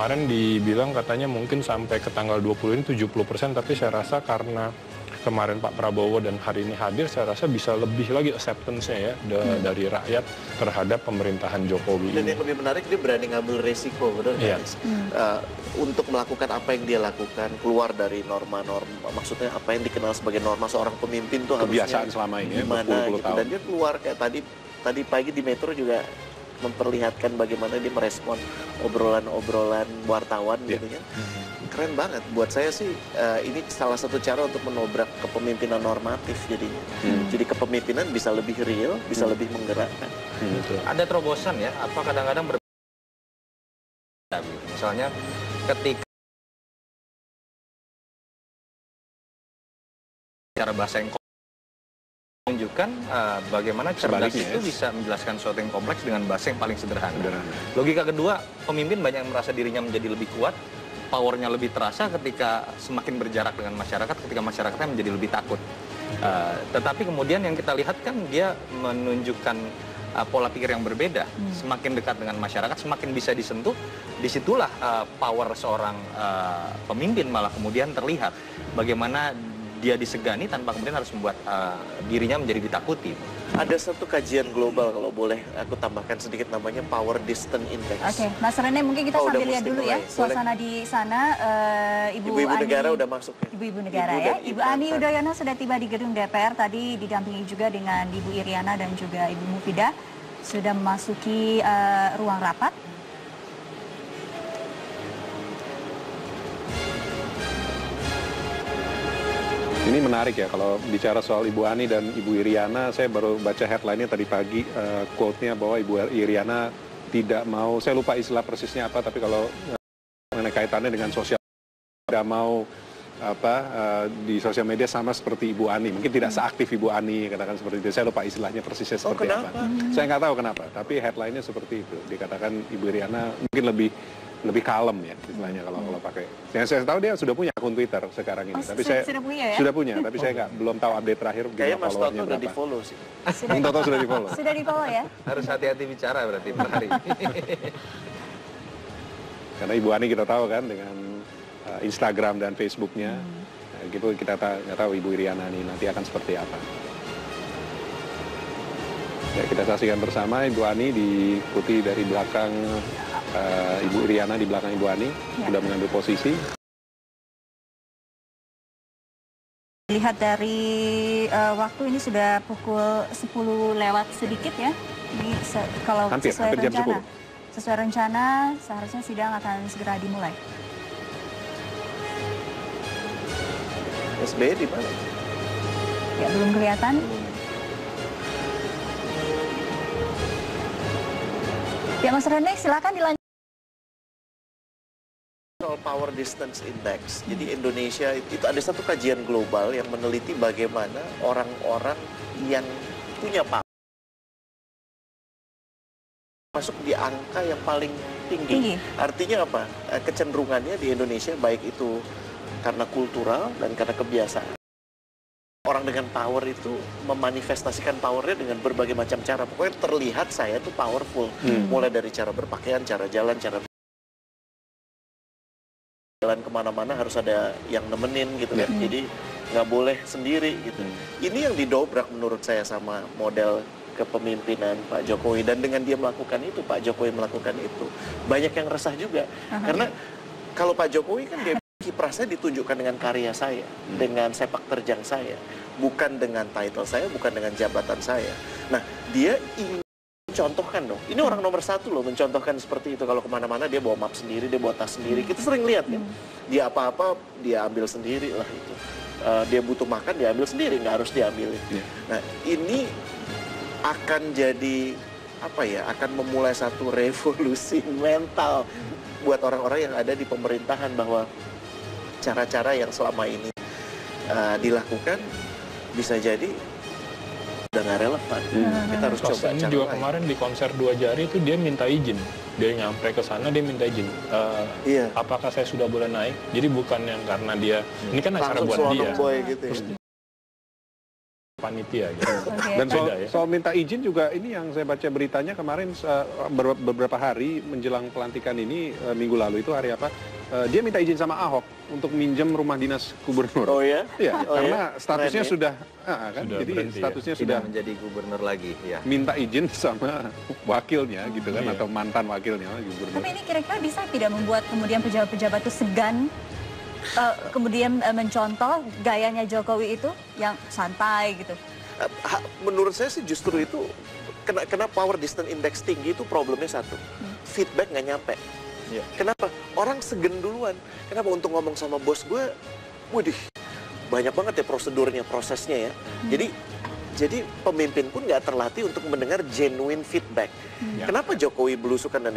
kemarin dibilang katanya mungkin sampai ke tanggal 20 ini 70%, tapi saya rasa karena kemarin Pak Prabowo dan hari ini hadir, saya rasa bisa lebih lagi acceptance-nya ya dari rakyat terhadap pemerintahan Jokowi. Dan ini. yang lebih menarik, dia berani ngambil resiko, benar Iya. untuk melakukan apa yang dia lakukan, keluar dari norma-norma, maksudnya apa yang dikenal sebagai norma seorang pemimpin tuh kebiasaan harusnya selama ini ya, gimana berpuluh-puluh gitu. tahun. Dan dia keluar kayak tadi pagi di Metro juga memperlihatkan bagaimana dia merespon obrolan-obrolan wartawan gitu kan. Keren banget. Buat saya sih ini salah satu cara untuk menobrak kepemimpinan normatif jadinya. Jadi kepemimpinan bisa lebih real, bisa lebih menggerakkan. Ada terobosan ya, apa kadang-kadang misalnya ketika cara bahasa yang menunjukkan bagaimana cerdas itu bisa menjelaskan sesuatu yang kompleks dengan bahasa yang paling sederhana. Logika kedua, pemimpin banyak yang merasa dirinya menjadi lebih kuat, powernya lebih terasa ketika semakin berjarak dengan masyarakat, ketika masyarakatnya menjadi lebih takut. Tetapi kemudian yang kita lihat kan dia menunjukkan pola pikir yang berbeda. Semakin dekat dengan masyarakat, semakin bisa disentuh. Disitulah power seorang pemimpin malah kemudian terlihat. Bagaimana dia disegani tanpa kemudian harus membuat dirinya menjadi ditakuti. Ada satu kajian global, kalau boleh aku tambahkan sedikit, namanya Power Distance Index. Oke, Mas Rene mungkin kita sambil lihat dulu ya suasana di sana. Ibu Ani, negara udah masuk ya? Ibu negara ya. Ibu Ani Yudhoyono sudah tiba di gedung DPR, tadi didampingi juga dengan Ibu Iriana dan juga Ibu Mufidah, sudah memasuki ruang rapat. Ini menarik ya, kalau bicara soal Ibu Ani dan Ibu Iriana, saya baru baca headline-nya tadi pagi, quote-nya bahwa Ibu Iriana tidak mau, saya lupa istilah persisnya apa, tapi kalau mengenai kaitannya dengan sosial, tidak mau di sosial media sama seperti Ibu Ani, mungkin tidak seaktif Ibu Ani, katakan seperti itu. Saya lupa istilahnya persisnya seperti apa. Saya nggak tahu kenapa, tapi headline-nya seperti itu. Dikatakan Ibu Iriana mungkin lebih kalem ya istilahnya kalau pakai. Yang saya tahu dia sudah punya akun Twitter sekarang ini. Tapi saya sudah punya, tapi saya belum tahu update terakhir. Kayaknya Mas Toto udah di-follow sih. Mas Toto sudah di-follow. Sudah di-follow ya. Harus hati-hati bicara berarti per hari. Karena Ibu Ani kita tahu kan dengan Instagram dan Facebooknya, gitu kita nggak tahu Ibu Iriana ini nanti akan seperti apa. Ya, kita saksikan bersama Ibu Ani diikuti dari belakang Ibu Iriana, di belakang Ibu Ani sudah mengambil posisi. Lihat dari waktu ini sudah pukul 10 lewat sedikit ya. Ini kalau hampir sesuai rencana. jam 10. Sesuai rencana seharusnya sidang akan segera dimulai. SBY di mana? Ya, belum kelihatan. Ya, Mas Rene, silakan dilanjutkan. Power Distance Index. Jadi Indonesia itu ada satu kajian global yang meneliti bagaimana orang-orang yang punya power masuk di angka yang paling tinggi. Artinya apa? Kecenderungannya di Indonesia baik itu karena kultural dan karena kebiasaan. Orang dengan power itu memanifestasikan powernya dengan berbagai macam cara. Pokoknya terlihat saya tuh powerful. Mulai dari cara berpakaian, cara jalan, cara jalan kemana-mana harus ada yang nemenin gitu kan. Jadi nggak boleh sendiri gitu. Ini yang didobrak menurut saya sama model kepemimpinan Pak Jokowi. Dan dengan dia melakukan itu, Pak Jokowi melakukan itu, banyak yang resah juga. Karena kalau Pak Jokowi kan dia kiprasnya ditunjukkan dengan karya saya, dengan sepak terjang saya, bukan dengan title saya, bukan dengan jabatan saya. Nah, dia ingin mencontohkan dong. Ini orang nomor satu loh, mencontohkan seperti itu. Kalau kemana-mana dia bawa map sendiri, dia bawa tas sendiri. Kita sering lihat kan, dia apa-apa dia ambil sendiri lah itu. Dia butuh makan, dia ambil sendiri, nggak harus diambil. Nah, ini akan jadi apa ya? Akan memulai satu revolusi mental buat orang-orang yang ada di pemerintahan, bahwa cara-cara yang selama ini dilakukan bisa jadi udah nggak relevan. Kita harus coba ini cara juga lain. Kemarin di konser 2 Jari itu dia minta izin. Dia nyampe ke sana, dia minta izin. Apakah saya sudah boleh naik? Jadi bukan yang karena dia, ini kan acara buat dia. Boy gitu ya. panitia gitu. Oke. Dan soal, Beda ya. soal minta izin juga ini yang saya baca beritanya kemarin beberapa hari menjelang pelantikan ini minggu lalu itu hari apa? Dia minta izin sama Ahok untuk minjem rumah dinas gubernur. Oh ya? Iya, Oh karena ya? statusnya Keren ya? sudah kan, Sudah jadi berhenti ya. statusnya Tidak sudah menjadi gubernur lagi, ya. minta izin sama wakilnya gitu kan, Iya. atau mantan wakilnya gubernur. Tapi ini kira-kira bisa tidak membuat kemudian pejabat-pejabat itu segan kemudian mencontoh gayanya Jokowi itu yang santai gitu. Menurut saya sih justru itu kena power distance index tinggi itu problemnya satu. Feedback nggak nyampe. Iya. Kenapa? Orang segen duluan. Kenapa untuk ngomong sama bos gue, waduh, banyak banget ya prosedurnya, prosesnya ya. Jadi pemimpin pun nggak terlatih untuk mendengar genuine feedback. Kenapa Jokowi belusukan dan